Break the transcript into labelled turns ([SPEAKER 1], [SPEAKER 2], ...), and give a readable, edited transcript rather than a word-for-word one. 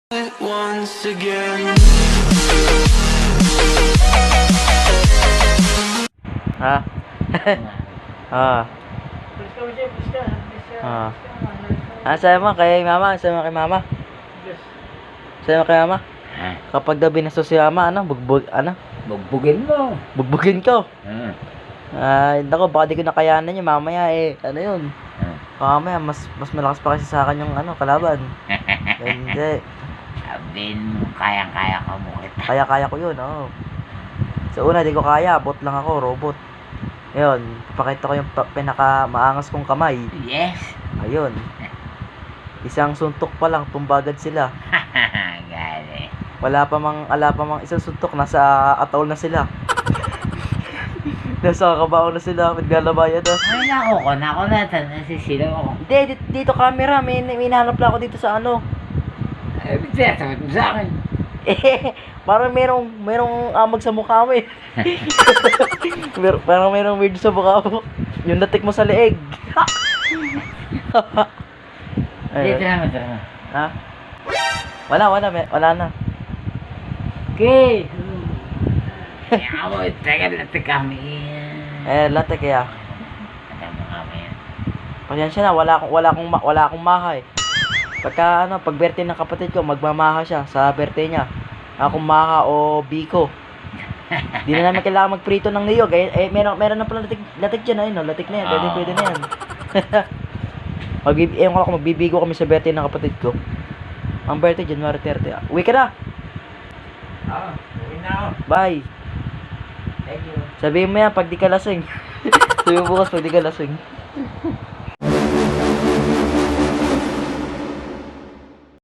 [SPEAKER 1] Once again.
[SPEAKER 2] Ha? Ah. Sabi mo kay mama, sabi mo kay mama. Sabi mo kay mama. Kapag daw binasto si mama,
[SPEAKER 3] Bugbugin mo.
[SPEAKER 2] bugbugin ko.
[SPEAKER 3] Ah.
[SPEAKER 2] Nako, baka di ko nakayanan yun mamaya ano yun. Mamaya, mas malakas pa kasi sa akin yung kalaban. Hindi.
[SPEAKER 3] Sabihin mo, kayang-kaya ka mo kita.
[SPEAKER 2] Kaya ko yun, oo. Sa una, di ko kaya. Bot lang ako, robot. Ayun, papakita ko yung pinaka-maangas kong kamay.
[SPEAKER 3] Yes.
[SPEAKER 2] Ayun. Isang suntok pa lang, tumbagad sila.
[SPEAKER 3] Gali.
[SPEAKER 2] Wala pa mang isang suntok, nasa ataol na sila. Nasa kabaon na sila, naglalabayan na.
[SPEAKER 3] Ay, nako na, nasisilaw ako.
[SPEAKER 2] Hindi, dito camera, may hinahanap lang ako dito sa ano.
[SPEAKER 3] Ay, sabi mo sa akin.
[SPEAKER 2] Parang merong amag sa mukha mo eh. Parang merong weird sa mukha mo. Yung natik mo sa leeg.
[SPEAKER 3] Dito naman, tara na.
[SPEAKER 2] Ha? Wala na.
[SPEAKER 3] Okay. Kaya mo, tagal na kami.
[SPEAKER 2] Latte kaya.
[SPEAKER 3] Ano mo kami yan?
[SPEAKER 2] Pasensya na, wala akong maha eh. Pag birthday ng kapatid ko, magmamaha siya sa birthday niya. Akong maha o biko. Di na namin kailangan magprito ng niyog. Meron na pala latik dyan, ayun, no? Latik na yan, pwede na yan. Magbibigo kami sa birthday ng kapatid ko. Ang birthday, January 30. Uwi ka na!
[SPEAKER 3] Uwi na ako.
[SPEAKER 2] Bye!
[SPEAKER 3] Thank you.
[SPEAKER 2] Sabihin mo yan pag di ka lasing. Sabihin mo bukas pag di ka lasing.